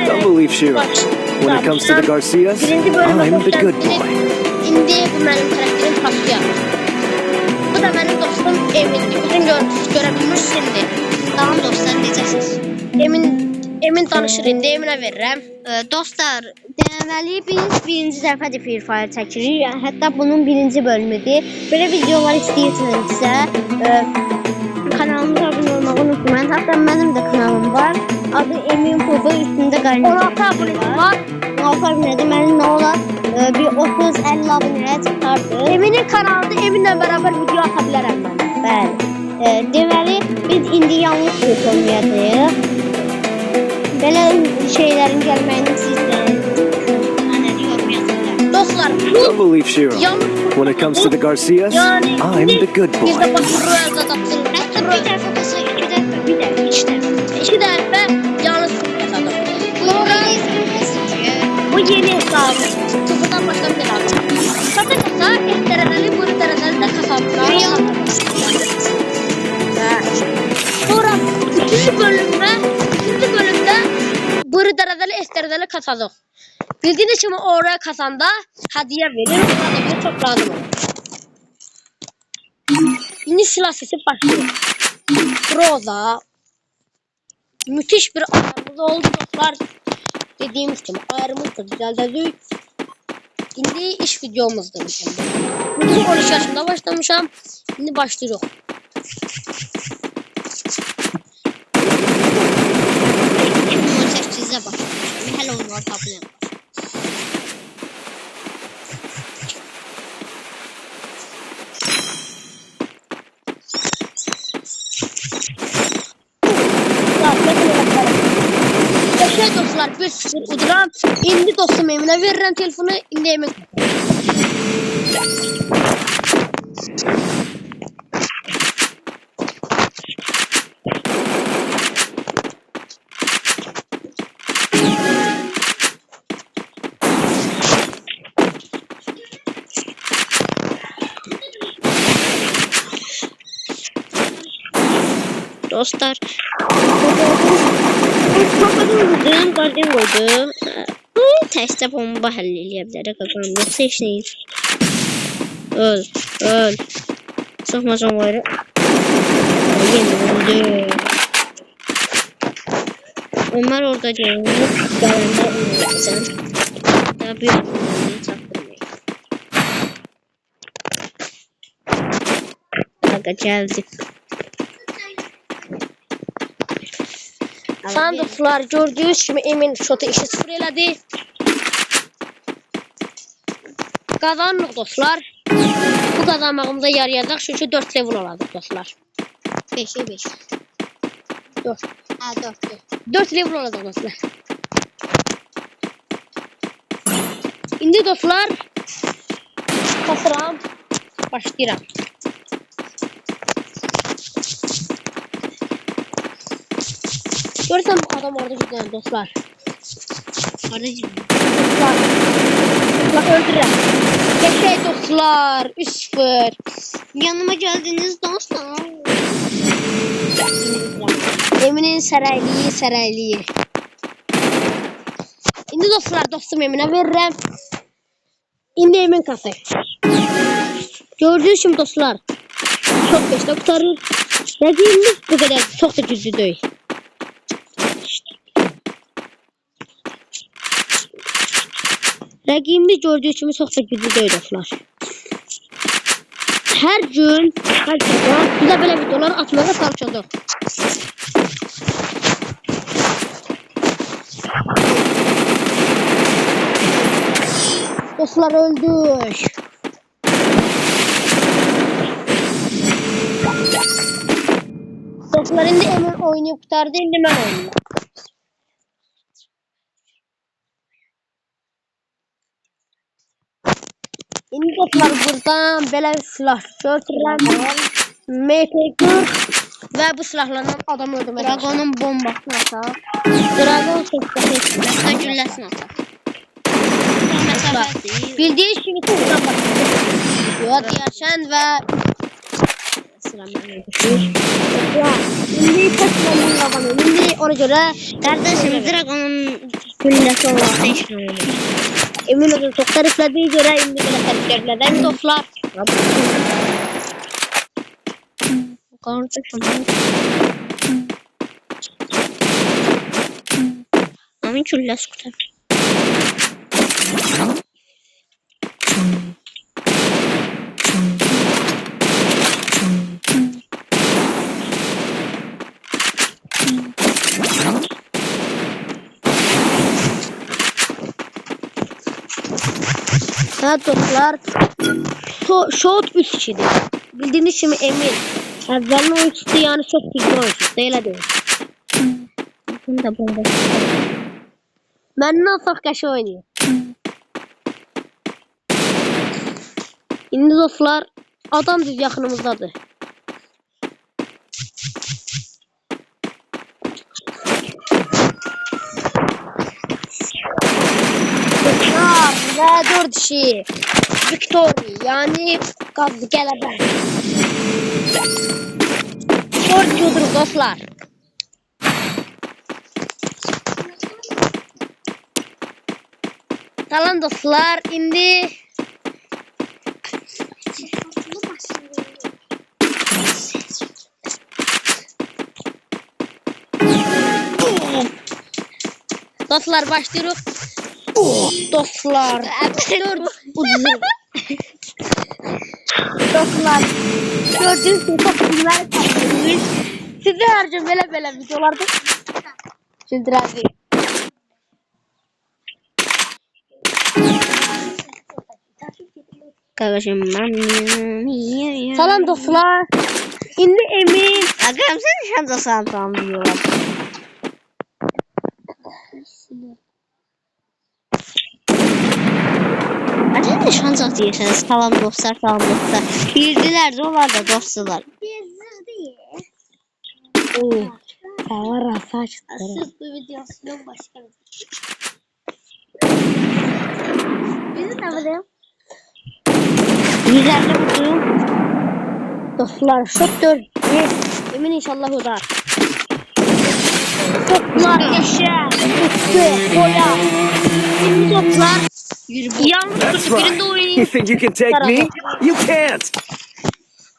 Don't believe Shira. When it comes to the Garcias, I'm the good boy. İndi bu mənim karakterim Paşya. Bu da mənim dostum Emin. Bütün görebilmişsindir. Tamam dostlar, necəsiz? Emin danışır indi. Eminə verirəm. Dostlar, deməli biz birinci dəfədir Free Fire çəkirik. Hətta bunun birinci bölümüdür. Belə videolar istəyirsinizsə, kanalımıza abunə olmağı unutmayın. Hətta mənim də kanalım var. Adı Emin Popo, üstündə qaynayacaq. 16 abunəm var. 16 abunədir. Mənim nə olar? Bir 30-50 abunəyə çıxardı. Eminin kanalında Eminlə beraber video ata bilərəm mən. Bəli. Deməli biz indi yanlış bir oynayacağıq. Belə şeylərin gəlməyini sizdən yorum yazın. Dostlar, Don't believe Shira. yanlış. When it comes to the Garcias, Yani I'm the good biz boy. de başvuruya katıldıq. Hətta bir dəfə olsa, iki dəfə, bir dəfə, üç dəfə. 2 dəfə yanlış yazdım. Bu yeni hesab. Sıfırdan başlamayacağım. Kasa kasa, derəcəli, bu derəcəli də kasamlar. Sonra ikinci bölümde bu derəcəli, derəcəli kasadıq. Bildiğiniz kimi oraya kasanda hediye verir. Hediye çok lazım olur. Yeni silah sesi başlıyor. Roza. Müthiş bir ayarımız oldu dostlar. Dediğimiz gibi ayarımız da düzeldik. Şimdi iş videomuzda. Bugün 13 yaşında başlamışam. Şimdi başlıyoruz. Size bak. Hello World abone. Yaşa dostlar 1-0 uduram. Şimdi dostum Emin'e veririm telefonu. Şimdi Emin. Dostlar. Topladım, gardiyan koydum. Teste bomba hallediyor bilərək qazanım. Yoxsa heç nə. Öl. Soxmacam var. Yemin. Onlar orada gəlmir. Gələndə öləcəm. Daha bir çatdırmayın. Aga gəldik. Sen dostlar gördüğünüz gibi Emin şotu işi sıfır elədi. Kazanırıq dostlar. Bu kazanmağımıza yarayacaq çünkü 4 level olacaq dostlar. 5'e 5. 4. Ha 4. 4 level olacaq dostlar. İndi dostlar basıram. Başlayıram. Görürsən bu adam orada gidiyor dostlar. Orada Dostlar öldürürəm. Geçey dostlar 3-0. yanıma geldiniz dostlar. Emin'in sarayliği. İndi dostlar dostum Emin'e veririm. İndi Emin kası. Gördüğünüz gibi dostlar. Çok 5'te kurtarır. Dediğimiz bu kadar çok da güçlü değil. Rəqibimiz gördüyü kimi çox da güclü deyil dostlar. Hər gün bizə belə videolar atmağa çalışacağıq. Dostlar öldük. Dostlar indi Emin oynayıb qurtardı, indi mən oynayayım. İndi dostlar buradan belə silah götürürəm. MP40 və bu silahlarla adam öldürməyə Dragonun bombasını atar. Dragon sesləsi. Başka gülləsini atar. Bildiğiniz gibi buradan başlıyor. Yaşan ve sıra mənə düşür. İndi təkrar kazanıyorum. İndi ona göre Kardeşim Dragon'un Külləsi olmasa heç nə olmaz. Emin olun çok tariflediği göre indi belə tariflerle değil mi dostlar? Kardeşim. Amin külləsi qutar. Ha dostlar. Shot 3 kişidir. Bildiğiniz gibi Emin. Evvelin oyuncusu yani çok güzel oyuncusu. Öyle değil. Bunu da bomba. Benden çok kaşı oynuyor. Şimdi dostlar adam düz yakınımızdadır. Ve 4 kişi. Victory yani gazlı gəlebe. 4 kişidir dostlar. Salam dostlar indi. Dostlar başlıyoruz. Dostlar. Dostlar. Gördüğünüz gibi çok güzel tatlıyız. Size her gün böyle videolarda güldüreceğiz. Kardeşim ben. Salam dostlar. İndi Emin. Agam sen şansa santam diyorlar. Acaba ne şansa diyorsunuz? Salam dostlar, salam dostlar. Bildiler de onlar da dostlar. Var saç. Siz bu videosunu başka Bizi ne bileyim? Güzel vurdum. Dostlar şok 4. Emin inşallah o da. Toplar eşe. Tuttu. Koya. Şimdi toplar. Yalnız That's birinde right. You oynayın. think you can take me? You can't.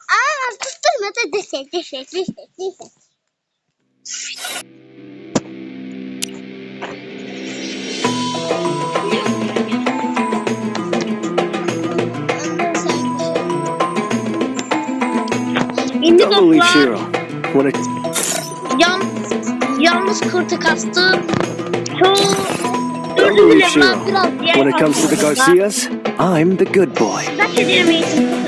Aa, tutturma da deşek. İndi Don't believe toplar. Shiro. When it Yalnız kırtı kastım. Çok. Don't believe Shiro. Biraz When it comes to the Garcias, I'm the good boy. Ben de demeyiz.